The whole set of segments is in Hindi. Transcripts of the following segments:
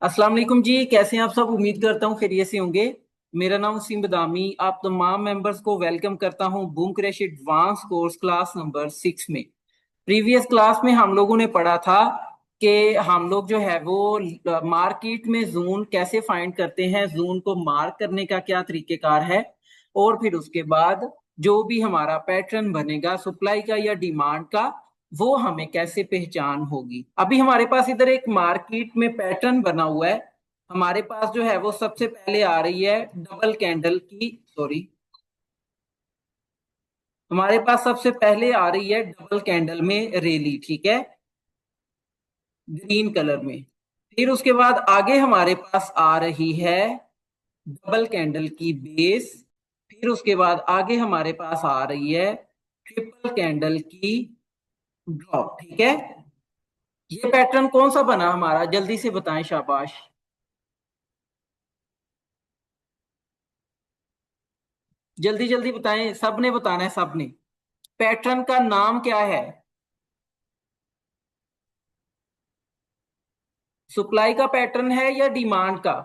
अस्सलाम वालेकुम जी। कैसे हैं आप सब? उम्मीद करता हूँ खैरियत से होंगे। मेरा नाम वसीम बदामी। आप तमाम मेंबर्स को वेलकम करता हूँ boom crash advance course class number 6 में। प्रीवियस क्लास में हम लोगों ने पढ़ा था कि हम लोग जो है वो मार्केट में जोन कैसे फाइंड करते हैं, जोन को मार्क करने का क्या तरीकेकार है, और फिर उसके बाद जो भी हमारा पैटर्न बनेगा सप्लाई का या डिमांड का, वो हमें कैसे पहचान होगी। अभी हमारे पास इधर एक मार्केट में पैटर्न बना हुआ है। हमारे पास जो है वो सबसे पहले आ रही है डबल कैंडल की, सॉरी, हमारे पास सबसे पहले आ रही है डबल कैंडल में रेली, ठीक है, ग्रीन कलर में। फिर उसके बाद आगे हमारे पास आ रही है डबल कैंडल की बेस। फिर उसके बाद आगे हमारे पास आ रही है ट्रिपल कैंडल की ड्रॉप, ठीक है। ये पैटर्न कौन सा बना हमारा, जल्दी से बताएं, शाबाश। जल्दी जल्दी बताएं, सबने बताना है, सबने। पैटर्न का नाम क्या है? सप्लाई का पैटर्न है या डिमांड का?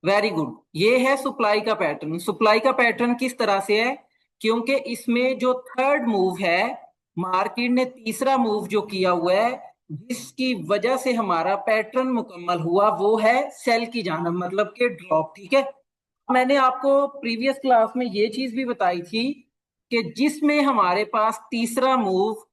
वेरी गुड, ये है सप्लाई का पैटर्न। सप्लाई का पैटर्न किस तरह से है? क्योंकि इसमें जो थर्ड मूव है, मार्केट ने तीसरा मूव जो किया हुआ है, जिसकी वजह से हमारा पैटर्न मुकम्मल हुआ, वो है सेल की जानब, मतलब के ड्रॉप, ठीक है। मैंने आपको प्रीवियस क्लास में ये चीज भी बताई थी कि जिसमें हमारे पास तीसरा मूव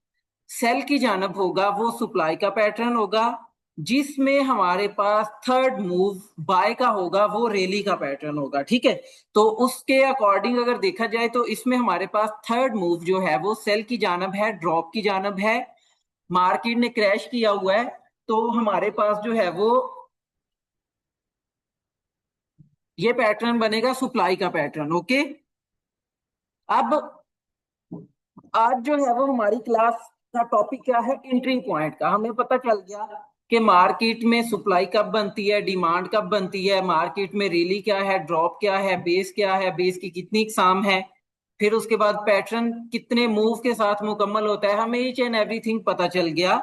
सेल की जानब होगा वो सप्लाई का पैटर्न होगा, जिसमें हमारे पास थर्ड मूव बाय का होगा वो रैली का पैटर्न होगा, ठीक है। तो उसके अकॉर्डिंग अगर देखा जाए तो इसमें हमारे पास थर्ड मूव जो है वो सेल की जानब है, ड्रॉप की जानब है। मार्केट ने क्रैश किया हुआ है, तो हमारे पास जो है वो ये पैटर्न बनेगा सप्लाई का पैटर्न, ओके। अब आज जो है वो हमारी क्लास का टॉपिक क्या है, एंट्री पॉइंट का। हमें पता चल गया कि मार्केट में सप्लाई कब बनती है, डिमांड कब बनती है, मार्केट में रैली क्या है, ड्रॉप क्या है, बेस क्या है, बेस की कितनी इकसाम है। फिर उसके बाद पैटर्न कितने मूव के साथ मुकम्मल होता है, हमें ईच एंड एवरीथिंग पता चल गया।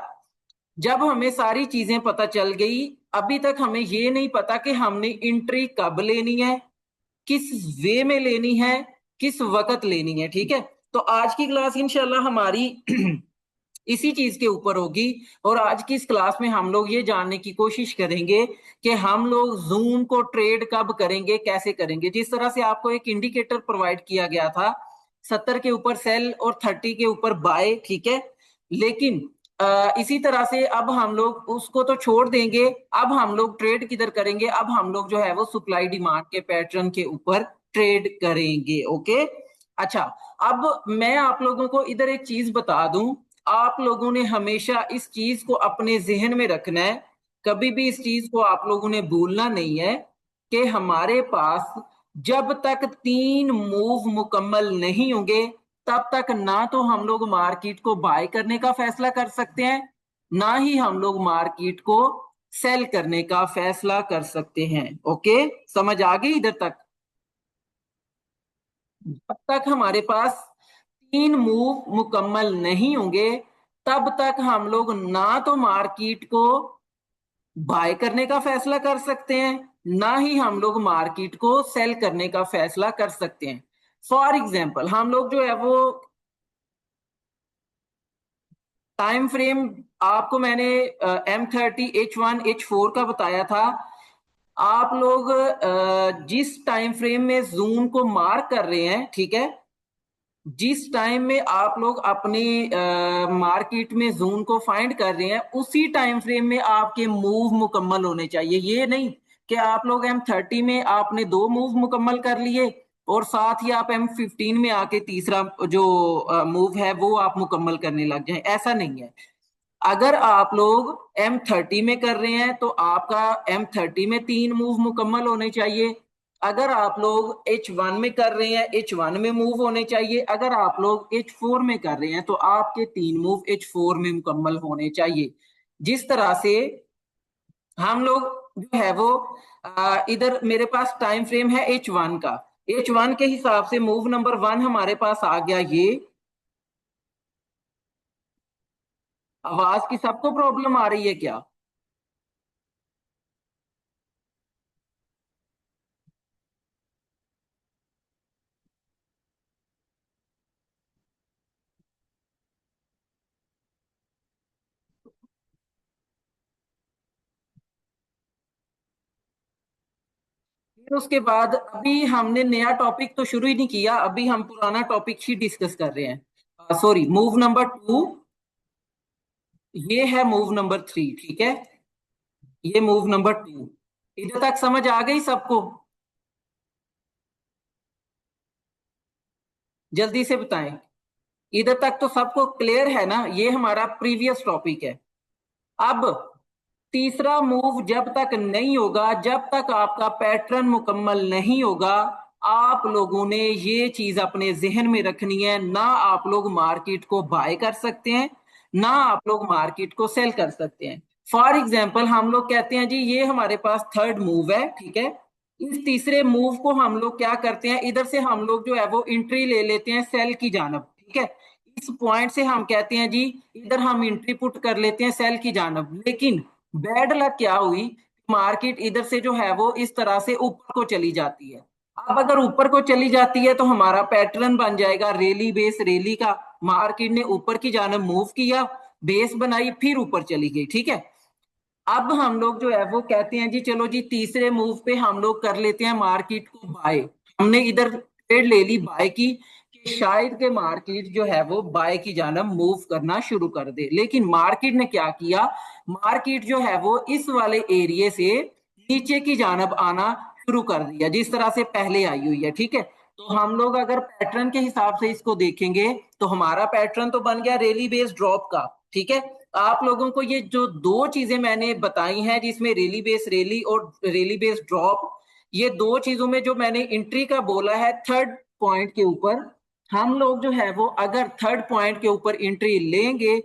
जब हमें सारी चीजें पता चल गई, अभी तक हमें ये नहीं पता कि हमने एंट्री कब लेनी है, किस वे में लेनी है, किस वक्त लेनी है, ठीक है। तो आज की क्लास इंशाल्लाह हमारी इसी चीज के ऊपर होगी। और आज की इस क्लास में हम लोग ये जानने की कोशिश करेंगे कि हम लोग जूम को ट्रेड कब करेंगे, कैसे करेंगे। जिस तरह से आपको एक इंडिकेटर प्रोवाइड किया गया था, 70 के ऊपर सेल और 30 के ऊपर बाय, ठीक है। लेकिन इसी तरह से अब हम लोग उसको तो छोड़ देंगे, अब हम लोग ट्रेड किधर करेंगे, अब हम लोग जो है वो सप्लाई डिमांड के पैटर्न के ऊपर ट्रेड करेंगे, ओके। अच्छा, अब मैं आप लोगों को इधर एक चीज बता दूं। आप लोगों ने हमेशा इस चीज को अपने जहन में रखना है, कभी भी इस चीज को आप लोगों ने भूलना नहीं है कि हमारे पास जब तक तीन मूव मुकम्मल नहीं होंगे, तब तक ना तो हम लोग मार्केट को बाय करने का फैसला कर सकते हैं, ना ही हम लोग मार्केट को सेल करने का फैसला कर सकते हैं, ओके। समझ आ गई इधर तक? जब तक हमारे पास तीन मूव मुकम्मल नहीं होंगे, तब तक हम लोग ना तो मार्केट को बाय करने का फैसला कर सकते हैं, ना ही हम लोग मार्केट को सेल करने का फैसला कर सकते हैं। फॉर एग्जाम्पल, हम लोग जो है वो टाइम फ्रेम, आपको मैंने M30 H1 H4 का बताया था। आप लोग जिस टाइम फ्रेम में जून को मार्क कर रहे हैं, ठीक है, जिस टाइम में आप लोग अपनी मार्केट में जोन को फाइंड कर रहे हैं, उसी टाइम फ्रेम में आपके मूव मुकम्मल होने चाहिए। ये नहीं कि आप लोग M30 में आपने दो मूव मुकम्मल कर लिए और साथ ही आप M15 में आके तीसरा जो मूव है वो आप मुकम्मल करने लग जाएं, ऐसा नहीं है। अगर आप लोग M30 में कर रहे हैं तो आपका M30 में तीन मूव मुकम्मल होने चाहिए। अगर आप लोग H1 में कर रहे हैं, H1 में मूव होने चाहिए। अगर आप लोग H4 में कर रहे हैं तो आपके तीन मूव H4 में मुकम्मल होने चाहिए। जिस तरह से हम लोग जो है वो इधर मेरे पास टाइम फ्रेम है H1 का। H1 के हिसाब से मूव नंबर 1 हमारे पास आ गया ये। आवाज की सबको प्रॉब्लम आ रही है क्या? फिर उसके बाद अभी हमने नया टॉपिक तो शुरू ही नहीं किया, अभी हम पुराना टॉपिक ही डिस्कस कर रहे हैं। सॉरी, मूव नंबर 2, ये है मूव नंबर 3, ठीक है। ये मूव नंबर 2, इधर तक समझ आ गई सबको? जल्दी से बताएं। इधर तक तो सबको क्लियर है ना? ये हमारा प्रीवियस टॉपिक है। अब तीसरा मूव जब तक नहीं होगा, जब तक आपका पैटर्न मुकम्मल नहीं होगा, आप लोगों ने ये चीज अपने जहन में रखनी है, ना आप लोग मार्केट को बाय कर सकते हैं, ना आप लोग मार्केट को सेल कर सकते हैं। फॉर एग्जाम्पल हम लोग कहते हैं जी ये हमारे पास थर्ड मूव है, ठीक है। इस तीसरे मूव को हम लोग क्या करते हैं, इधर से हम लोग जो है वो एंट्री ले लेते हैं सेल की जानब, ठीक है। इस पॉइंट से हम कहते हैं जी इधर हम एंट्री पुट कर लेते हैं सेल की जानब। लेकिन बैड लक क्या हुई, मार्केट इधर से जो है वो इस तरह से ऊपर को चली जाती है। अब अगर ऊपर को चली जाती है तो हमारा पैटर्न बन जाएगा रेली बेस रेली का। मार्केट ने ऊपर की जानब मूव किया, बेस बनाई, फिर ऊपर चली गई, ठीक है। अब हम लोग जो है वो कहते हैं जी चलो जी तीसरे मूव पे हम लोग कर लेते हैं मार्केट को बाय। हमने इधर ट्रेड ले ली बाय की, कि शायद के मार्केट जो है वो बाय की जानब मूव करना शुरू कर दे। लेकिन मार्केट ने क्या किया, मार्केट जो है वो इस वाले एरिए से नीचे की जानब आना शुरू कर दिया, जिस तरह से पहले आई हुई है, ठीक है। तो हम लोग अगर पैटर्न के हिसाब से इसको देखेंगे तो हमारा पैटर्न तो बन गया रेली बेस ड्रॉप का, ठीक है। आप लोगों को ये जो दो चीजें मैंने बताई हैं, जिसमें रेली बेस रेली और रेली बेस ड्रॉप, ये दो चीजों में जो मैंने एंट्री का बोला है थर्ड पॉइंट के ऊपर, हम लोग जो है वो अगर थर्ड पॉइंट के ऊपर एंट्री लेंगे,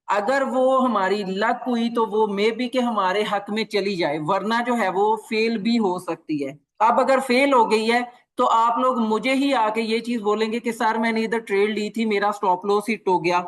अगर वो हमारी लक हुई तो वो मे बी के हमारे हक में चली जाए, वरना जो है वो फेल भी हो सकती है। अब अगर फेल हो गई है तो आप लोग मुझे ही आके ये चीज बोलेंगे कि सर मैंने इधर ट्रेड ली थी, मेरा स्टॉप लॉस हिट हो गया।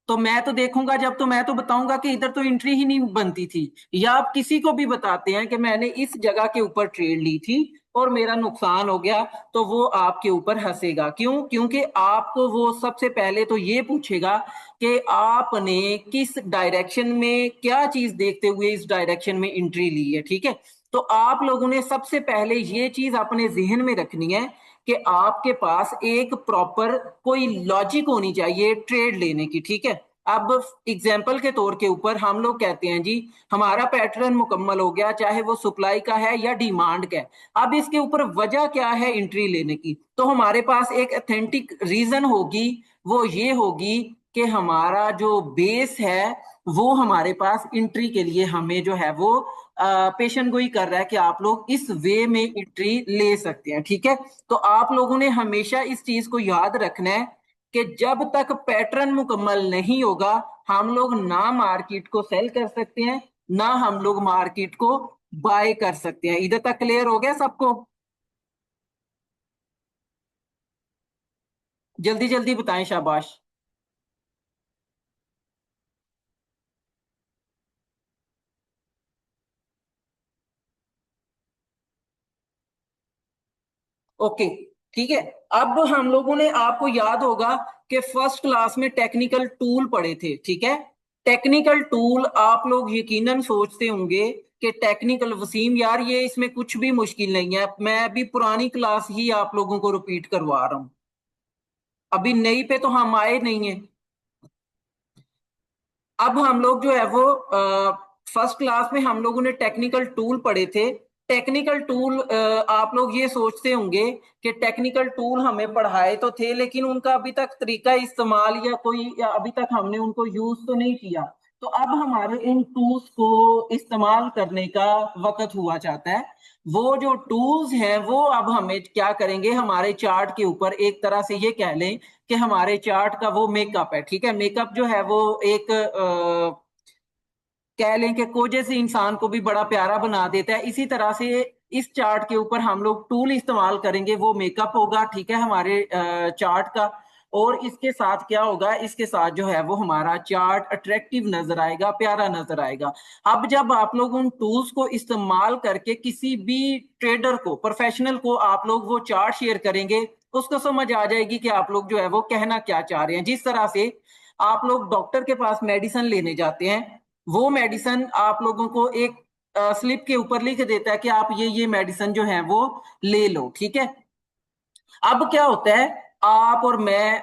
तो मैं तो देखूंगा जब, तो मैं तो बताऊंगा कि इधर तो एंट्री ही नहीं बनती थी। या आप किसी को भी बताते हैं कि मैंने इस जगह के ऊपर ट्रेड ली थी और मेरा नुकसान हो गया, तो वो आपके ऊपर हंसेगा। क्यों? क्योंकि आपको वो सबसे पहले तो ये पूछेगा कि आपने किस डायरेक्शन में क्या चीज देखते हुए इस डायरेक्शन में एंट्री ली है, ठीक है। तो आप लोगों ने सबसे पहले ये चीज अपने जहन में रखनी है कि आपके पास एक प्रॉपर कोई लॉजिक होनी चाहिए ट्रेड लेने की, ठीक है। अब एग्जाम्पल के तौर के ऊपर हम लोग कहते हैं जी हमारा पैटर्न मुकम्मल हो गया, चाहे वो सप्लाई का है या डिमांड का है। अब इसके ऊपर वजह क्या है एंट्री लेने की, तो हमारे पास एक अथेंटिक रीजन होगी। वो ये होगी कि हमारा जो बेस है वो हमारे पास एंट्री के लिए हमें जो है वो पेशन गोई कर रहा है कि आप लोग इस वे में एंट्री ले सकते हैं, ठीक है। तो आप लोगों ने हमेशा इस चीज को याद रखना है कि जब तक पैटर्न मुकम्मल नहीं होगा, हम लोग ना मार्केट को सेल कर सकते हैं, ना हम लोग मार्केट को बाय कर सकते हैं। इधर तक क्लियर हो गया सबको? जल्दी जल्दी बताएं, शाबाश। ओके, ठीक है। अब हम लोगों ने, आपको याद होगा कि फर्स्ट क्लास में टेक्निकल टूल पढ़े थे, ठीक है। टेक्निकल टूल आप लोग यकीनन सोचते होंगे कि टेक्निकल, वसीम यार ये इसमें कुछ भी मुश्किल नहीं है, मैं अभी पुरानी क्लास ही आप लोगों को रिपीट करवा रहा हूं, अभी नई पे तो हम आए नहीं है। अब हम लोग जो है वो फर्स्ट क्लास में हम लोगों ने टेक्निकल टूल पढ़े थे। टेक्निकल टूल आप लोग ये सोचते होंगे कि टेक्निकल टूल हमें पढ़ाए तो थे, लेकिन उनका अभी तक तरीका इस्तेमाल या कोई, या अभी तक हमने उनको यूज तो नहीं किया। तो अब हमारे इन टूल्स को इस्तेमाल करने का वक्त हुआ चाहता है। वो जो टूल्स हैं वो अब हमें क्या करेंगे, हमारे चार्ट के ऊपर एक तरह से ये कह लें कि हमारे चार्ट का वो मेकअप है, ठीक है। मेकअप जो है वो एक कह लें कि कोजे से इंसान को भी बड़ा प्यारा बना देता है। इसी तरह से इस चार्ट के ऊपर हम लोग टूल इस्तेमाल करेंगे, वो मेकअप होगा, ठीक है, हमारे चार्ट का। और इसके साथ क्या होगा, इसके साथ जो है वो हमारा चार्ट अट्रैक्टिव नजर आएगा, प्यारा नजर आएगा। अब जब आप लोग उन टूल्स को इस्तेमाल करके किसी भी ट्रेडर को, प्रोफेशनल को आप लोग वो चार्ट शेयर करेंगे, उसको समझ आ जाएगी कि आप लोग जो है वो कहना क्या चाह रहे हैं। जिस तरह से आप लोग डॉक्टर के पास मेडिसिन लेने जाते हैं, वो मेडिसिन आप लोगों को एक स्लिप के ऊपर लिख देता है कि आप ये मेडिसिन जो है वो ले लो, ठीक है। अब क्या होता है, आप और मैं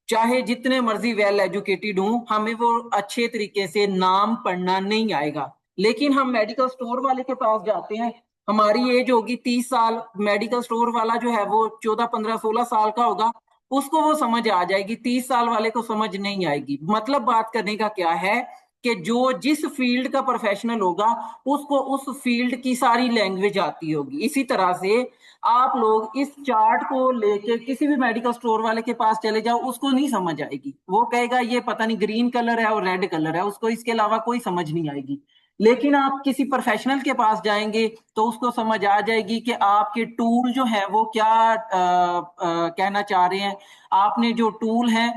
चाहे जितने मर्जी वेल एजुकेटेड हूं, हमें वो अच्छे तरीके से नाम पढ़ना नहीं आएगा। लेकिन हम मेडिकल स्टोर वाले के पास जाते हैं, हमारी एज होगी 30 साल, मेडिकल स्टोर वाला जो है वो 14 15 16 साल का होगा, उसको वो समझ आ जाएगी, 30 साल वाले को समझ नहीं आएगी। मतलब बात करने का क्या है कि जो जिस फील्ड का प्रोफेशनल होगा, उसको उस फील्ड की सारी लैंग्वेज आती होगी। इसी तरह से आप लोग इस चार्ट को लेके किसी भी मेडिकल स्टोर वाले के पास चले जाओ, उसको नहीं समझ आएगी। वो कहेगा ये पता नहीं ग्रीन कलर है और रेड कलर है, उसको इसके अलावा कोई समझ नहीं आएगी। लेकिन आप किसी प्रोफेशनल के पास जाएंगे तो उसको समझ आ जाएगी कि आपके टूल जो है वो क्या कहना चाह रहे हैं। आपने जो टूल है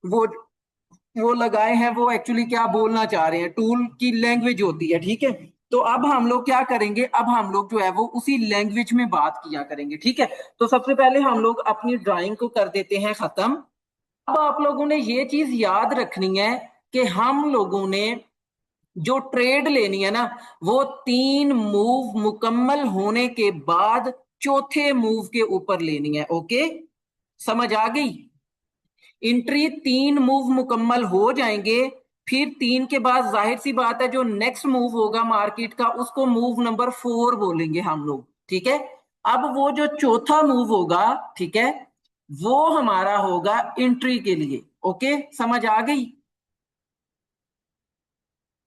वो लगाए हैं, वो एक्चुअली क्या बोलना चाह रहे हैं, टूल की लैंग्वेज होती है, ठीक है। तो अब हम लोग क्या करेंगे, अब हम लोग जो है वो उसी लैंग्वेज में बात किया करेंगे, ठीक है। तो सबसे पहले हम लोग अपनी ड्राइंग को कर देते हैं खत्म। अब आप लोगों ने ये चीज याद रखनी है कि हम लोगों ने जो ट्रेड लेनी है ना, वो 3 मूव मुकम्मल होने के बाद चौथे मूव के ऊपर लेनी है, ओके। समझ आ गई? एंट्री 3 मूव मुकम्मल हो जाएंगे, फिर 3 के बाद जाहिर सी बात है जो नेक्स्ट मूव होगा मार्केट का, उसको मूव नंबर 4 बोलेंगे हम लोग, ठीक है। अब वो जो चौथा मूव होगा, ठीक है, वो हमारा होगा एंट्री के लिए, ओके। समझ आ गई?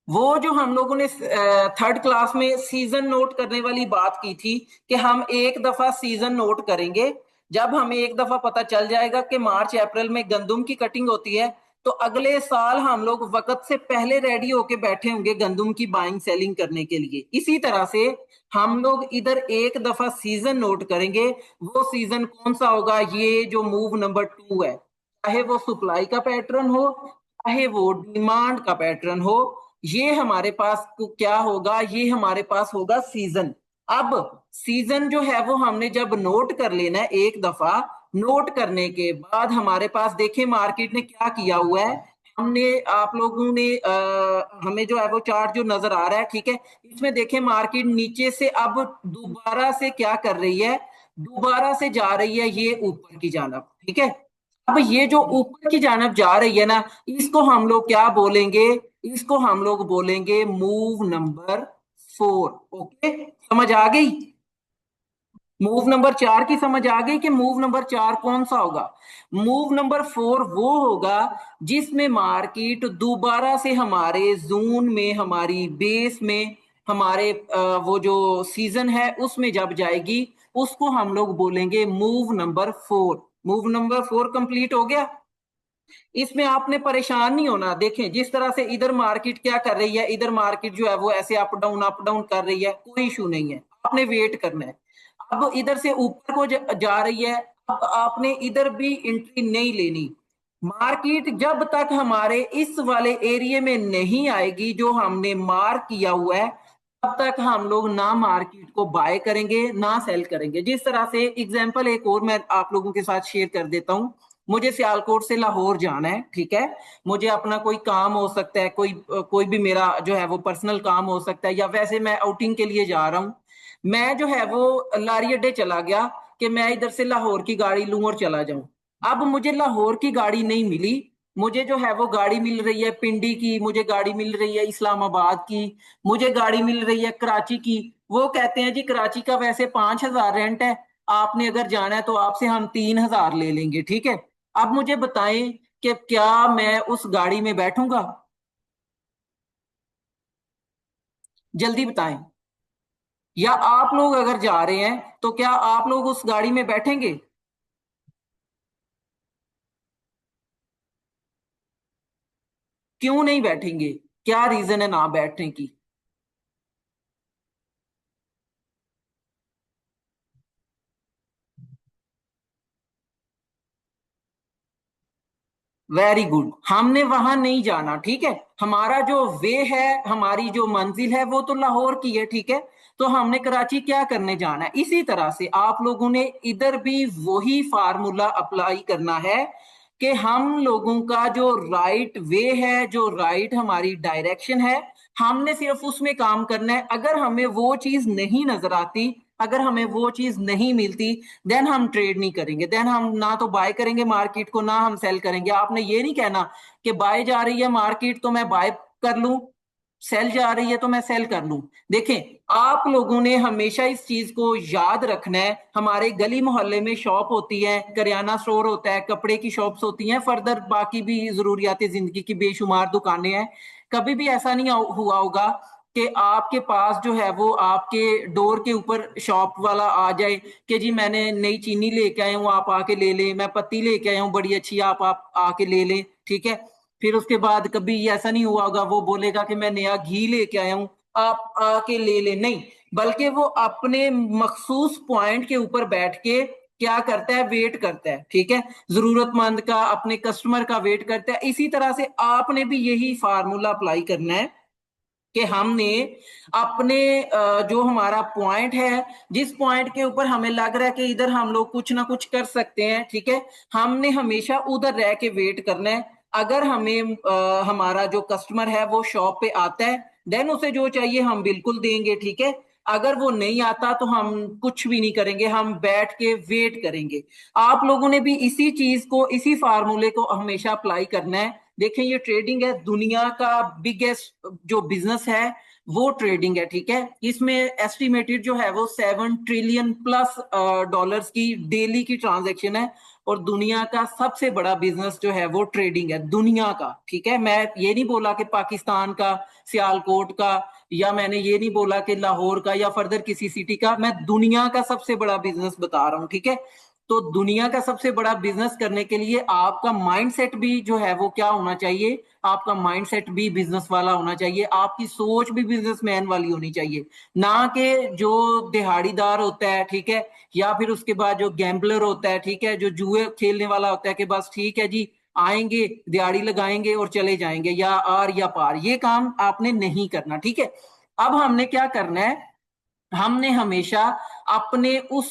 वो जो हम लोगों ने थर्ड क्लास में सीजन नोट करने वाली बात की थी कि हम एक दफा सीजन नोट करेंगे, जब हमें एक दफा पता चल जाएगा कि मार्च अप्रैल में गंदम की कटिंग होती है, तो अगले साल हम लोग वक्त से पहले रेडी होके बैठे होंगे गंदम की बाइंग सेलिंग करने के लिए। इसी तरह से हम लोग इधर एक दफा सीजन नोट करेंगे। वो सीजन कौन सा होगा? ये जो मूव नंबर 2 है, चाहे वो सप्लाई का पैटर्न हो, चाहे वो डिमांड का पैटर्न हो, ये हमारे पास क्या होगा, ये हमारे पास होगा सीजन। अब सीजन जो है वो हमने जब नोट कर लेना है एक दफा, नोट करने के बाद हमारे पास देखें मार्केट ने क्या किया हुआ है। हमने आप लोगों ने हमें जो है वो चार्ट जो नजर आ रहा है, ठीक है, इसमें देखें मार्केट नीचे से अब दोबारा से क्या कर रही है, दोबारा से जा रही है ये ऊपर की जानब, ठीक है। अब ये जो ऊपर की जानब जा रही है ना, इसको हम लोग क्या बोलेंगे, इसको हम लोग बोलेंगे मूव नंबर 4, ओके। समझ आ गई? मूव नंबर 4 की समझ आ गई कि मूव नंबर 4 कौन सा होगा? मूव नंबर 4 वो होगा जिसमें मार्केट दोबारा से हमारे जोन में, हमारी बेस में, हमारे वो जो सीजन है उसमें जब जाएगी, उसको हम लोग बोलेंगे move number 4। Move number 4 complete हो गया। इसमें आपने परेशान नहीं होना। देखें जिस तरह से इधर मार्केट क्या कर रही है, इधर मार्केट जो है वो ऐसे अप डाउन कर रही है, कोई इशू नहीं है, आपने वेट करना है। अब इधर से ऊपर को जा रही है, अब आपने इधर भी एंट्री नहीं लेनी। मार्केट जब तक हमारे इस वाले एरिया में नहीं आएगी जो हमने मार्क किया हुआ है, तब तक हम लोग ना मार्केट को बाय करेंगे ना सेल करेंगे। जिस तरह से एग्जांपल एक और मैं आप लोगों के साथ शेयर कर देता हूं। मुझे सियालकोट से लाहौर जाना है, ठीक है। मुझे अपना कोई काम हो सकता है, कोई भी मेरा जो है वो पर्सनल काम हो सकता है, या वैसे मैं आउटिंग के लिए जा रहा हूँ। मैं जो है वो लारी अड्डे चला गया कि मैं इधर से लाहौर की गाड़ी लूं और चला जाऊं। अब मुझे लाहौर की गाड़ी नहीं मिली, मुझे जो है वो गाड़ी मिल रही है पिंडी की, मुझे गाड़ी मिल रही है इस्लामाबाद की, मुझे गाड़ी मिल रही है कराची की। वो कहते हैं जी कराची का वैसे 5,000 रेंट है, आपने अगर जाना है तो आपसे हम 3,000 ले लेंगे, ठीक है। अब मुझे बताएं कि क्या मैं उस गाड़ी में बैठूंगा? जल्दी बताएं। या आप लोग अगर जा रहे हैं तो क्या आप लोग उस गाड़ी में बैठेंगे? क्यों नहीं बैठेंगे? क्या रीजन है ना बैठने की? वेरी गुड, हमने वहां नहीं जाना, ठीक है। हमारा जो वे है, हमारी जो मंजिल है वो तो लाहौर की है, ठीक है। तो हमने कराची क्या करने जाना है। इसी तरह से आप लोगों ने इधर भी वही फार्मूला अप्लाई करना है कि हम लोगों का जो राइट वे है, जो राइट हमारी डायरेक्शन है, हमने सिर्फ उसमें काम करना है। अगर हमें वो चीज नहीं नजर आती, अगर हमें वो चीज नहीं मिलती, देन हम ट्रेड नहीं करेंगे। देन हम ना तो बाय करेंगे मार्केट को, ना हम सेल करेंगे। आपने ये नहीं कहना कि बाय जा रही है मार्केट तो मैं बाय कर लूं, सेल जा रही है तो मैं सेल कर लूं। देखें, आप लोगों ने हमेशा इस चीज को याद रखना है। हमारे गली मोहल्ले में शॉप होती है, करियाना स्टोर होता है, कपड़े की शॉप्स होती हैं, फर्दर बाकी भी जरूरियात जिंदगी की बेशुमार दुकानें हैं। कभी भी ऐसा नहीं हुआ होगा कि आपके पास जो है वो आपके डोर के ऊपर शॉप वाला आ जाए कि जी मैंने नई चीनी लेके आया हूँ, आप आके ले लें, मैं पत्ती लेके आया हूँ बड़ी अच्छी, आप आके ले लें, ठीक है। फिर उसके बाद कभी ऐसा नहीं हुआ होगा वो बोलेगा कि मैं नया घी लेके आया हूँ, आप आके ले लें, नहीं। बल्कि वो अपने मखसूस पॉइंट के ऊपर बैठ के क्या करता है, वेट करता है, ठीक है। जरूरतमंद का, अपने कस्टमर का वेट करता है। इसी तरह से आपने भी यही फार्मूला अप्लाई करना है कि हमने अपने जो हमारा पॉइंट है, जिस पॉइंट के ऊपर हमें लग रहा है कि इधर हम लोग कुछ ना कुछ कर सकते हैं, ठीक है, हमने हमेशा उधर रह के वेट करना है। अगर हमें हमारा जो कस्टमर है वो शॉप पे आता है, देन उसे जो चाहिए हम बिल्कुल देंगे, ठीक है। अगर वो नहीं आता तो हम कुछ भी नहीं करेंगे, हम बैठ के वेट करेंगे। आप लोगों ने भी इसी चीज को, इसी फार्मूले को हमेशा अप्लाई करना है। देखें, ये ट्रेडिंग है, दुनिया का बिगेस्ट जो बिजनेस है वो ट्रेडिंग है, ठीक है। इसमें एस्टिमेटेड जो है वो 7 ट्रिलियन प्लस डॉलर्स की डेली की ट्रांजैक्शन है। और दुनिया का सबसे बड़ा बिजनेस जो है वो ट्रेडिंग है, दुनिया का, ठीक है। मैं ये नहीं बोला कि पाकिस्तान का, सियालकोट का, या मैंने ये नहीं बोला कि लाहौर का या फर्दर किसी सिटी का, मैं दुनिया का सबसे बड़ा बिजनेस बता रहा हूँ, ठीक है। तो दुनिया का सबसे बड़ा बिजनेस करने के लिए आपका माइंडसेट भी जो है वो क्या होना चाहिए, आपका माइंडसेट भी बिजनेस वाला होना चाहिए, आपकी सोच भी बिजनेसमैन वाली होनी चाहिए। ना कि जो दिहाड़ीदार होता है, ठीक है, या फिर उसके बाद जो गैम्बलर होता है, ठीक है, जो जुए खेलने वाला होता है कि बस ठीक है जी, आएंगे दिहाड़ी लगाएंगे और चले जाएंगे, या आर या पार, ये काम आपने नहीं करना, ठीक है। अब हमने क्या करना है, हमने हमेशा अपने उस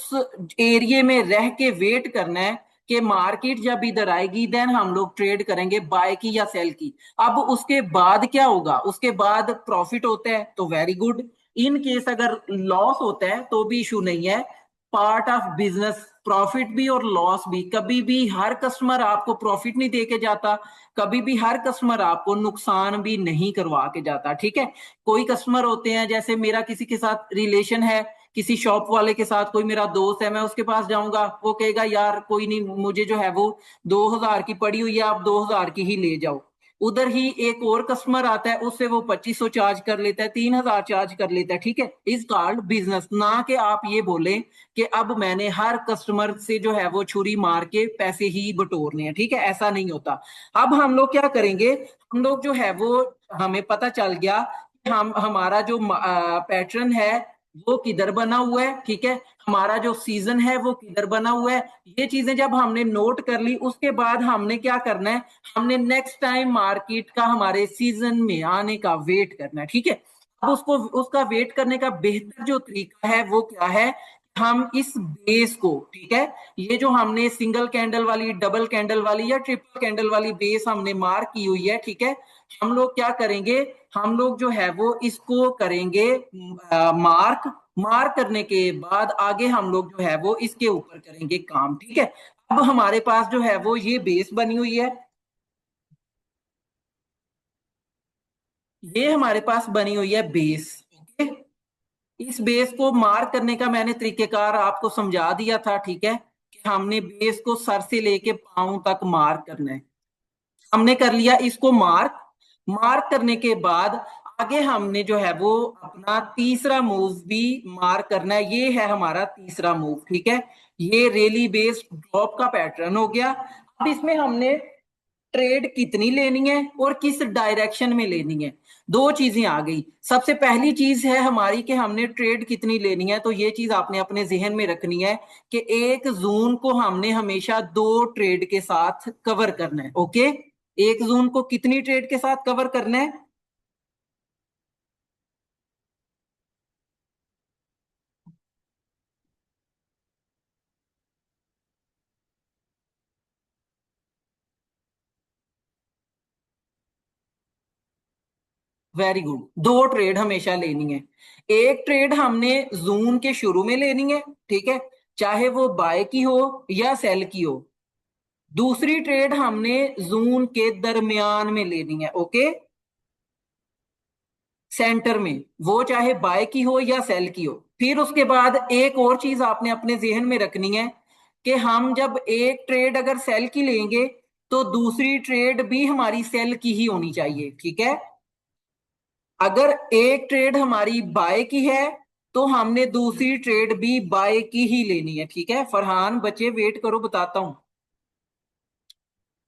एरिया में रह के वेट करना है कि मार्केट जब इधर आएगी, देन हम लोग ट्रेड करेंगे बाय की या सेल की। अब उसके बाद क्या होगा, उसके बाद प्रॉफिट होता है तो वेरी गुड, इन केस अगर लॉस होता है तो भी इशू नहीं है। पार्ट ऑफ बिजनेस, प्रॉफिट भी और लॉस भी। कभी भी हर कस्टमर आपको प्रॉफिट नहीं दे के जाता, कभी भी हर कस्टमर आपको नुकसान भी नहीं करवा के जाता, ठीक है। कोई कस्टमर होते हैं, जैसे मेरा किसी के साथ रिलेशन है, किसी शॉप वाले के साथ, कोई मेरा दोस्त है, मैं उसके पास जाऊंगा, वो कहेगा यार कोई नहीं, मुझे जो है वो 2,000 की पड़ी हुई है, आप 2,000 की ही ले जाओ। उधर ही एक और कस्टमर आता है, उससे वो 2,500 चार्ज कर लेता है, 3,000 चार्ज कर लेता है, ठीक है। Is called business. ना कि आप ये बोले कि अब मैंने हर कस्टमर से जो है वो छुरी मार के पैसे ही बटोरने हैं, ठीक है, ऐसा नहीं होता। अब हम लोग क्या करेंगे, हम लोग जो है वो, हमें पता चल गया हम, हमारा जो पैटर्न है वो किधर बना हुआ है, ठीक है, हमारा जो सीजन है वो किधर बना हुआ है। ये चीजें जब हमने नोट कर ली, उसके बाद हमने क्या करना है, हमने नेक्स्ट टाइम मार्केट का हमारे सीजन में आने का वेट करना है, ठीक है। अब उसको, उसका वेट करने का बेहतर जो तरीका है वो क्या है, हम इस बेस को, ठीक है, ये जो हमने सिंगल कैंडल वाली, डबल कैंडल वाली या ट्रिपल कैंडल वाली बेस हमने मार्क की हुई है, ठीक है, हम लोग क्या करेंगे, हम लोग जो है वो इसको करेंगे मार्क। मार्क करने के बाद आगे हम लोग जो है वो इसके ऊपर करेंगे काम, ठीक है। अब हमारे पास जो है वो ये बेस बनी हुई है, ये हमारे पास बनी हुई है बेस, ओके। इस बेस को मार्क करने का मैंने तरीकेकार आपको समझा दिया था, ठीक है, कि हमने बेस को सर से लेके पांव तक मार्क करना है। हमने कर लिया इसको मार्क। मार्क करने के बाद आगे हमने जो है वो अपना तीसरा मूव भी मार्क करना है। ये है हमारा तीसरा मूव, ठीक है। ये रेली बेस्ड ड्रॉप का पैटर्न हो गया। अब इसमें हमने ट्रेड कितनी लेनी है और किस डायरेक्शन में लेनी है। दो चीजें आ गई। सबसे पहली चीज है हमारी कि हमने ट्रेड कितनी लेनी है, तो ये चीज आपने अपने जहन में रखनी है कि एक जून को हमने हमेशा दो ट्रेड के साथ कवर करना है। ओके, एक जून को कितनी ट्रेड के साथ कवर करना है? वेरी गुड, दो ट्रेड हमेशा लेनी है। एक ट्रेड हमने जून के शुरू में लेनी है, ठीक है, चाहे वो बाय की हो या सेल की हो। दूसरी ट्रेड हमने जून के दरमियान में लेनी है। ओके, सेंटर में, वो चाहे बाय की हो या सेल की हो। फिर उसके बाद एक और चीज आपने अपने जहन में रखनी है कि हम जब एक ट्रेड अगर सेल की लेंगे तो दूसरी ट्रेड भी हमारी सेल की ही होनी चाहिए, ठीक है। अगर एक ट्रेड हमारी बाय की है तो हमने दूसरी ट्रेड भी बाय की ही लेनी है, ठीक है। फरहान बच्चे वेट करो, बताता हूं,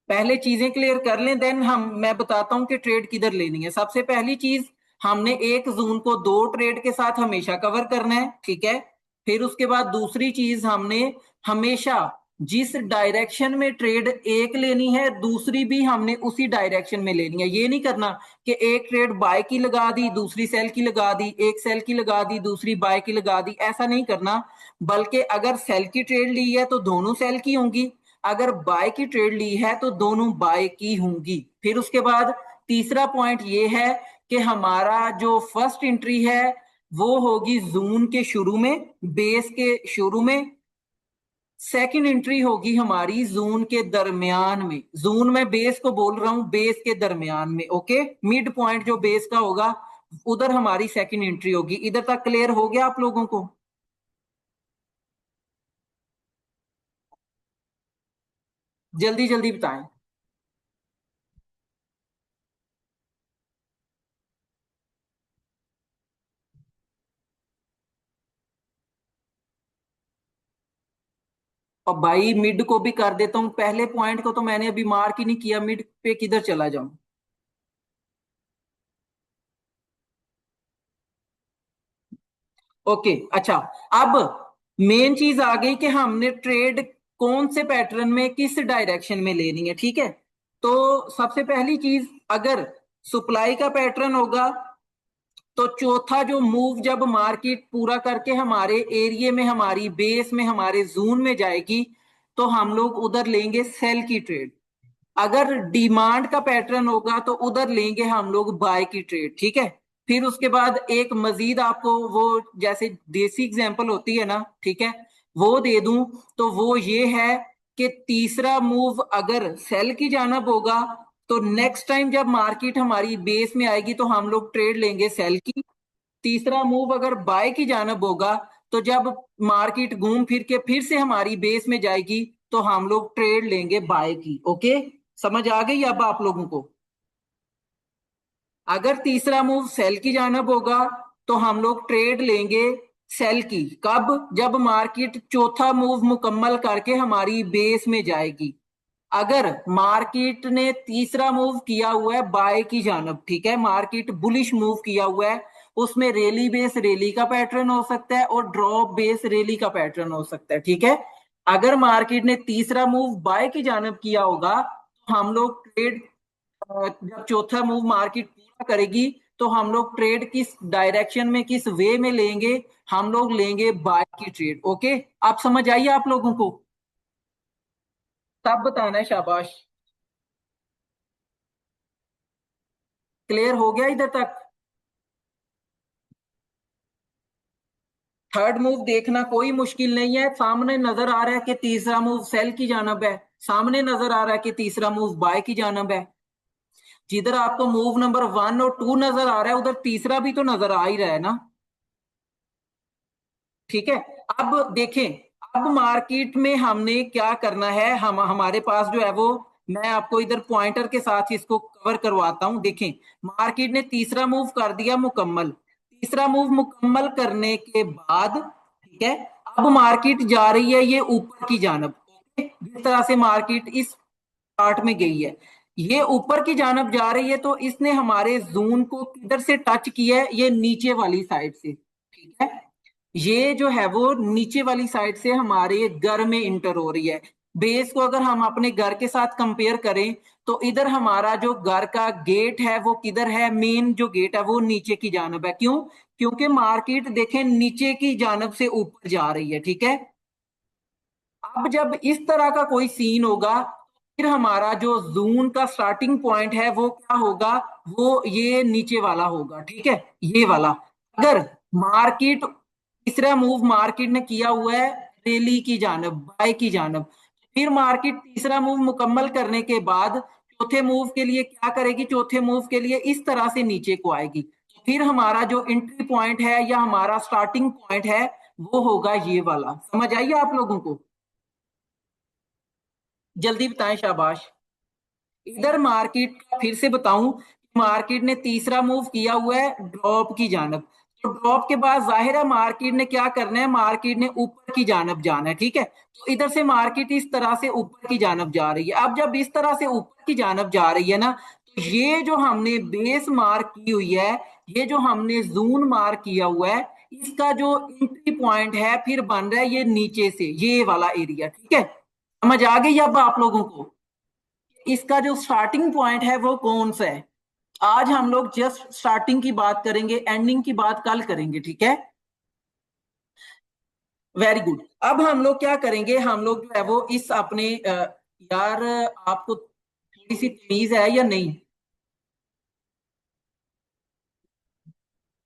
पहले चीजें क्लियर कर लें, देन हम मैं बताता हूं कि ट्रेड किधर लेनी है। सबसे पहली चीज, हमने एक जून को दो ट्रेड के साथ हमेशा कवर करना है, ठीक है। फिर उसके बाद दूसरी चीज, हमने हमेशा जिस डायरेक्शन में ट्रेड एक लेनी है दूसरी भी हमने उसी डायरेक्शन में लेनी है। ये नहीं करना कि एक ट्रेड बाय की लगा दी दूसरी सेल की लगा दी, एक सेल की लगा दी दूसरी बाय की लगा दी, ऐसा नहीं करना। बल्कि अगर सेल की ट्रेड ली है तो दोनों सेल की होंगी, अगर बाय की ट्रेड ली है तो दोनों बाय की होंगी। फिर उसके बाद तीसरा पॉइंट ये है कि हमारा जो फर्स्ट एंट्री है वो होगी जून के शुरू में, बेस के शुरू में। सेकंड एंट्री होगी हमारी जून के दरमियान में, जून में बेस को बोल रहा हूं, बेस के दरमियान में। ओके, मिड पॉइंट जो बेस का होगा उधर हमारी सेकंड एंट्री होगी। इधर तक क्लियर हो गया आप लोगों को? जल्दी जल्दी बताएं। और भाई मिड को भी कर देता हूं, पहले पॉइंट को तो मैंने अभी मार्क ही नहीं किया, मिड पे किधर चला जाऊं? ओके, अच्छा। अब मेन चीज आ गई कि हमने ट्रेड कौन से पैटर्न में किस डायरेक्शन में लेनी है, ठीक है। तो सबसे पहली चीज, अगर सप्लाई का पैटर्न होगा तो चौथा जो मूव जब मार्केट पूरा करके हमारे एरिया में, हमारी बेस में, हमारे जोन में जाएगी तो हम लोग उधर लेंगे सेल की ट्रेड। अगर डिमांड का पैटर्न होगा तो उधर लेंगे हम लोग बाय की ट्रेड, ठीक है। फिर उसके बाद एक मजीद आपको वो जैसे देसी एग्जांपल होती है ना, ठीक है, वो दे दूं तो वो ये है कि तीसरा मूव अगर सेल की जानब होगा तो नेक्स्ट टाइम जब मार्केट हमारी बेस में आएगी तो हम लोग ट्रेड लेंगे सेल की। तीसरा मूव अगर बाय की जानब होगा तो जब मार्केट घूम फिर के फिर से हमारी बेस में जाएगी तो हम लोग ट्रेड लेंगे बाय की। ओके, समझ आ गई अब आप लोगों को? अगर तीसरा मूव सेल की जानब होगा तो हम लोग ट्रेड लेंगे सेल की, कब? जब मार्केट चौथा मूव मुकम्मल करके हमारी बेस में जाएगी। अगर मार्केट ने तीसरा मूव किया हुआ है बाय की जानब, ठीक है, मार्केट बुलिश मूव किया हुआ है, उसमें रेली बेस रेली का पैटर्न हो सकता है और ड्रॉप बेस रेली का पैटर्न हो सकता है, ठीक है। अगर मार्केट ने तीसरा मूव बाय की जानब किया होगा तो हम लोग ट्रेड, जब चौथा मूव मार्केट पूरा करेगी तो हम लोग ट्रेड किस डायरेक्शन में, किस वे में लेंगे? हम लोग लेंगे बाय की ट्रेड। ओके, आप समझ आइए आप लोगों को? तब बताना है, शाबाश। क्लियर हो गया इधर तक? थर्ड मूव देखना कोई मुश्किल नहीं है, सामने नजर आ रहा है कि तीसरा मूव सेल की जानब है, सामने नजर आ रहा है कि तीसरा मूव बाय की जानब है। जिधर आपको मूव नंबर वन और टू नजर आ रहा है उधर तीसरा भी तो नजर आ ही रहा है ना, ठीक है। अब देखें, अब मार्केट में हमने क्या करना है, हम हमारे पास जो है वो, मैं आपको इधर पॉइंटर के साथ इसको कवर करवाता हूं। देखें, मार्केट ने तीसरा मूव कर दिया मुकम्मल, तीसरा मूव मुकम्मल करने के बाद, ठीक है, अब मार्केट जा रही है ये ऊपर की जानब। ओके, जिस तरह से मार्केट इस चार्ट में गई है, ये ऊपर की जानब जा रही है, तो इसने हमारे जून को किधर से टच किया है? ये नीचे वाली साइड से, ठीक है। ये जो है वो नीचे वाली साइड से हमारे घर में इंटर हो रही है। बेस को अगर हम अपने घर के साथ कंपेयर करें, तो इधर हमारा जो घर का गेट है वो किधर है? मेन जो गेट है वो नीचे की जानब है। क्यों? क्योंकि मार्केट देखें नीचे की जानब से ऊपर जा रही है, ठीक है। अब जब इस तरह का कोई सीन होगा, फिर हमारा जो जून का स्टार्टिंग पॉइंट है वो क्या होगा? वो ये नीचे वाला होगा, ठीक है, ये वाला। अगर मार्केट तीसरा मूव मार्केट ने किया हुआ है रैली की जानब, बाय की जानब, फिर मार्केट तीसरा मूव मुकम्मल करने के बाद चौथे मूव के लिए क्या करेगी? चौथे मूव के लिए इस तरह से नीचे को आएगी। फिर हमारा जो एंट्री पॉइंट है या हमारा स्टार्टिंग पॉइंट है वो होगा ये वाला। समझ आइए आप लोगों को? जल्दी बताएं, शाबाश। इधर मार्केट का फिर से बताऊं, मार्केट ने तीसरा मूव किया हुआ है ड्रॉप की जानब। तो ड्रॉप के बाद जाहिर है मार्केट ने क्या करना है? मार्केट ने ऊपर की जानब जाना है, ठीक है। तो इधर से मार्केट इस तरह से ऊपर की जानब जा रही है। अब जब इस तरह से ऊपर की जानब जा रही है ना, तो ये जो हमने बेस मार्क की हुई है, ये जो हमने जून मार्क किया हुआ है, इसका जो एंट्री पॉइंट है फिर बन रहा है ये नीचे से, ये वाला एरिया, ठीक है। समझ आ गई अब आप लोगों को? इसका जो स्टार्टिंग पॉइंट है वो कौन सा है? आज हम लोग जस्ट स्टार्टिंग की बात करेंगे, एंडिंग की बात कल करेंगे, ठीक है। Very good. अब हम लोग क्या करेंगे? हम लोग जो है वो इस अपने यार, आपको थोड़ी सी तमीज है या नहीं?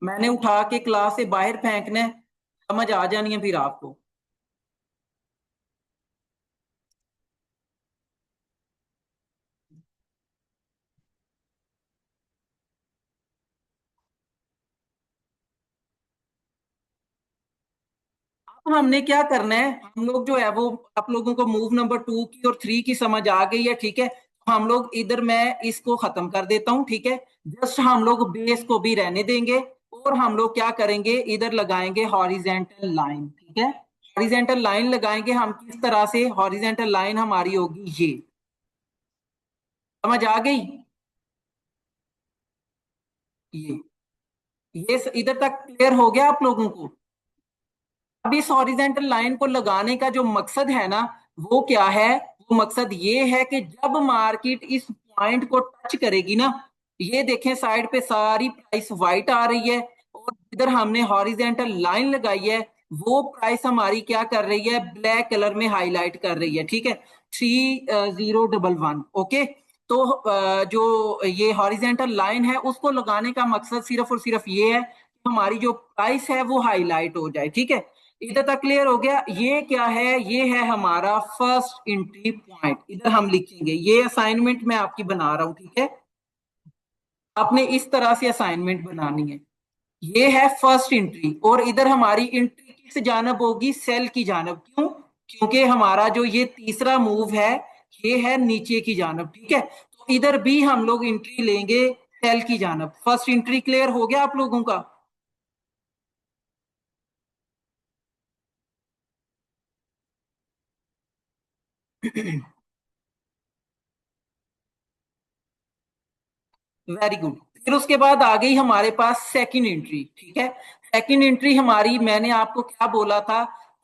मैंने उठा के क्लास से बाहर फेंकना है, समझ आ जानी है फिर आपको। अब हमने क्या करना है? हम लोग जो है वो, आप लोगों को मूव नंबर 2 की और 3 की समझ आ गई है, ठीक है। तो हम लोग इधर, मैं इसको खत्म कर देता हूँ, ठीक है। जस्ट हम लोग बेस को भी रहने देंगे, और हम लोग क्या करेंगे? इधर लगाएंगे हॉरिजेंटल लाइन, ठीक है। हॉरिजेंटल लाइन लगाएंगे हम किस तरह से? हॉरिजेंटल लाइन हमारी होगी ये। समझ आ गई? ये इधर तक क्लियर हो गया आप लोगों को? अब इस हॉरिजेंटल लाइन को लगाने का जो मकसद है ना, वो क्या है? वो मकसद ये है कि जब मार्केट इस पॉइंट को टच करेगी ना, ये देखें साइड पे सारी प्राइस वाइट आ रही है, और इधर हमने हॉरिजेंटल लाइन लगाई है, वो प्राइस हमारी क्या कर रही है? ब्लैक कलर में हाईलाइट कर रही है, ठीक है। 3011, ओके। तो जो ये हॉरिजेंटल लाइन है उसको लगाने का मकसद सिर्फ और सिर्फ ये है कि हमारी जो प्राइस है वो हाईलाइट हो जाए, ठीक है। इधर तक क्लियर हो गया? ये क्या है? ये है हमारा फर्स्ट एंट्री पॉइंट। इधर हम लिखेंगे, ये असाइनमेंट मैं आपकी बना रहा हूं, ठीक है। आपने इस तरह से असाइनमेंट बनानी है। ये है फर्स्ट एंट्री, और इधर हमारी एंट्री किस जानब होगी? सेल की जानब। क्यों? क्योंकि हमारा जो ये तीसरा मूव है ये है नीचे की जानब, ठीक है। तो इधर भी हम लोग एंट्री लेंगे सेल की जानब। फर्स्ट एंट्री क्लियर हो गया आप लोगों का? Very good. फिर उसके बाद आ गई हमारे पास सेकंड एंट्री, ठीक है। सेकंड एंट्री हमारी, मैंने आपको क्या बोला था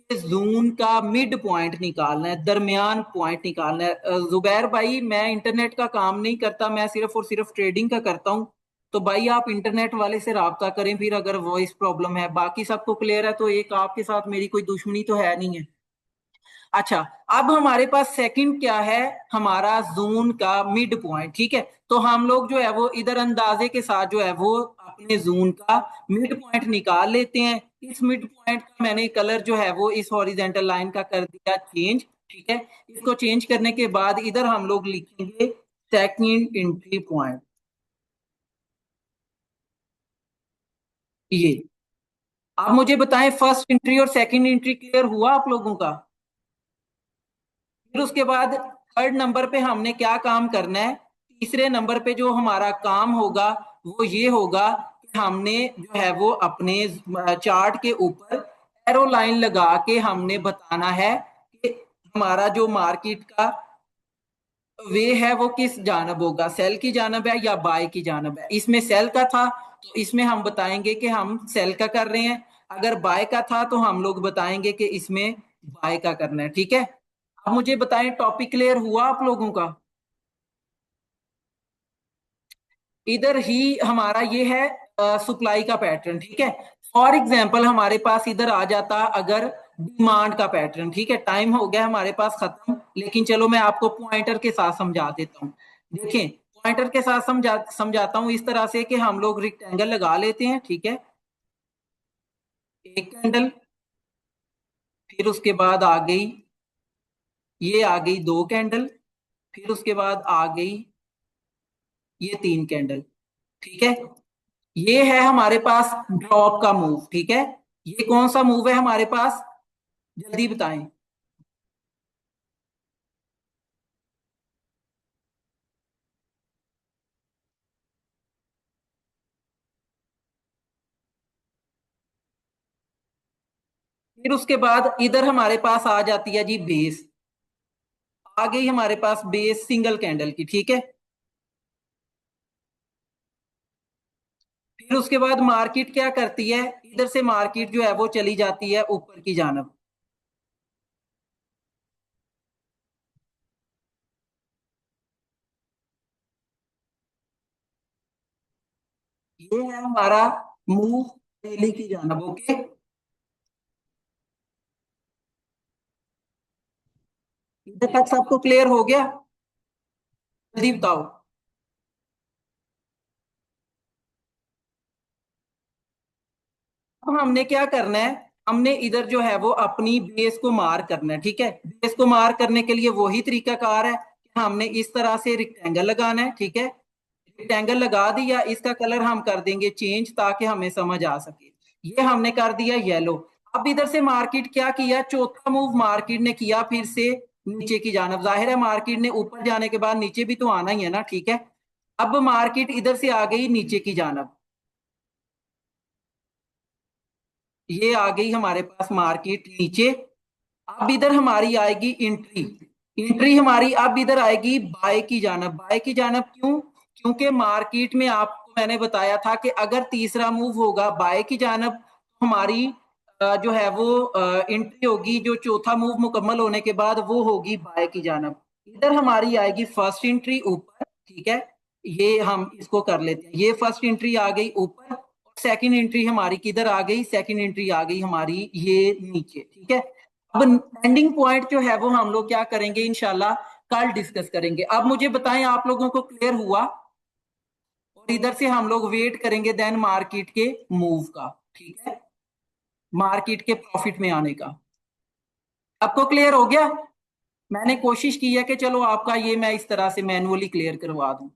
कि जून का मिड पॉइंट निकालना है, दरमियान पॉइंट निकालना है। जुबैर भाई, मैं इंटरनेट का काम नहीं करता, मैं सिर्फ और सिर्फ ट्रेडिंग का करता हूँ। तो भाई आप इंटरनेट वाले से राब्ता करें फिर, अगर वॉइस प्रॉब्लम है। बाकी सबको क्लियर है, तो एक आपके साथ मेरी कोई दुश्मनी तो है नहीं है। अच्छा, अब हमारे पास सेकंड क्या है? हमारा जोन का मिड पॉइंट, ठीक है। तो हम लोग जो है वो इधर अंदाजे के साथ जो है वो अपने जोन का मिड पॉइंट निकाल लेते हैं। इस मिड पॉइंट का मैंने कलर जो है वो इस हॉरिजेंटल लाइन का कर दिया चेंज, ठीक है। इसको चेंज करने के बाद इधर हम लोग लिखेंगे सेकंड एंट्री पॉइंट, ये। आप मुझे बताएं, फर्स्ट एंट्री और सेकंड एंट्री क्लियर हुआ आप लोगों का? फिर उसके बाद थर्ड नंबर पे हमने क्या काम करना है? तीसरे नंबर पे जो हमारा काम होगा वो ये होगा कि हमने जो है वो अपने चार्ट के ऊपर एरो लाइन लगा के हमने बताना है कि हमारा जो मार्केट का वे है वो किस जानब होगा, सेल की जानब है या बाय की जानब है। इसमें सेल का था तो इसमें हम बताएंगे कि हम सेल का कर रहे हैं, अगर बाय का था तो हम लोग बताएंगे कि इसमें बाय का करना है। ठीक है, अब मुझे बताएं टॉपिक क्लियर हुआ आप लोगों का। इधर ही हमारा ये है सप्लाई का पैटर्न। ठीक है, फॉर एग्जाम्पल हमारे पास इधर आ जाता अगर डिमांड का पैटर्न। ठीक है, टाइम हो गया हमारे पास खत्म, लेकिन चलो मैं आपको पॉइंटर के साथ समझा देता हूँ। देखें, पॉइंटर के साथ समझाता हूँ इस तरह से कि हम लोग रिक्टेंगल लगा लेते हैं। ठीक है, एक कैंडल, फिर उसके बाद आ गई, ये आ गई दो कैंडल, फिर उसके बाद आ गई ये तीन कैंडल। ठीक है, ये है हमारे पास ड्रॉप का मूव। ठीक है, ये कौन सा मूव है हमारे पास, जल्दी बताएं। फिर उसके बाद इधर हमारे पास आ जाती है जी बेस, आ गई हमारे पास बेस सिंगल कैंडल की। ठीक है, फिर उसके बाद मार्केट क्या करती है, इधर से मार्केट जो है वो चली जाती है ऊपर की जानब। ये है हमारा मूव डेली की जानब। ओके, इधर तक सबको क्लियर हो गया, जल्दी बताओ। अब हमने क्या करना है, हमने इधर जो है वो अपनी बेस को मार करना है। ठीक है, बेस को मार करने के लिए वही तरीकाकार है कि हमने इस तरह से रिक्टेंगल लगाना है। ठीक है, रेक्टेंगल लगा दिया, इसका कलर हम कर देंगे चेंज ताकि हमें समझ आ सके। ये हमने कर दिया येलो। अब इधर से मार्केट क्या किया, चौथा मूव मार्केट ने किया फिर से नीचे की जानब। जाहिर है मार्केट ने ऊपर जाने के बाद नीचे भी तो आना ही है ना। ठीक है, अब मार्केट इधर से आ गई नीचे की जानब, ये आ गई हमारे पास मार्केट नीचे। अब इधर हमारी आएगी एंट्री, एंट्री हमारी अब इधर आएगी बाय की जानब। बाय की जानब क्यों, क्योंकि मार्केट में आपको मैंने बताया था कि अगर तीसरा मूव होगा बाय की जानब तो हमारी जो है वो एंट्री होगी, जो चौथा मूव मुकम्मल होने के बाद वो होगी बाय की जानब। इधर हमारी आएगी फर्स्ट एंट्री ऊपर। ठीक है, ये हम इसको कर लेते हैं, ये फर्स्ट एंट्री आ गई ऊपर, सेकंड एंट्री हमारी किधर आ गई, सेकंड एंट्री आ गई हमारी ये नीचे। ठीक है, अब एंडिंग पॉइंट जो है वो हम लोग क्या करेंगे इंशाल्लाह कल डिस्कस करेंगे। अब मुझे बताएं आप लोगों को क्लियर हुआ, और इधर से हम लोग वेट करेंगे देन मार्केट के मूव का। ठीक है, मार्केट के प्रॉफिट में आने का। आपको क्लियर हो गया, मैंने कोशिश की है कि चलो आपका ये मैं इस तरह से मैनुअली क्लियर करवा दूं।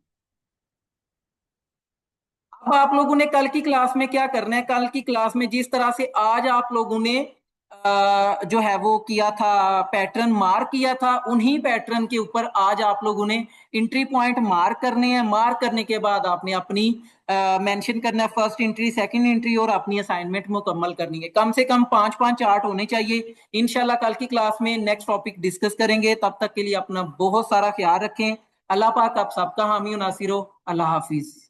अब आप लोगों ने कल की क्लास में क्या करना है, कल की क्लास में जिस तरह से आज आप लोगों ने जो है वो किया था, पैटर्न मार्क किया था, उन्हीं पैटर्न के ऊपर आज आप लोगों ने एंट्री पॉइंट मार्क करने हैं। मार्क करने के बाद आपने अपनी मेंशन करना है फर्स्ट एंट्री, सेकंड एंट्री, और अपनी असाइनमेंट मुकम्मल करनी है। कम से कम 5-5 चार्ट होने चाहिए। इंशाल्लाह कल की क्लास में नेक्स्ट टॉपिक डिस्कस करेंगे, तब तक के लिए अपना बहुत सारा ख्याल रखें। अल्लाह पाक आप सबका हामी नासिर हो। अल्लाह हाफिज।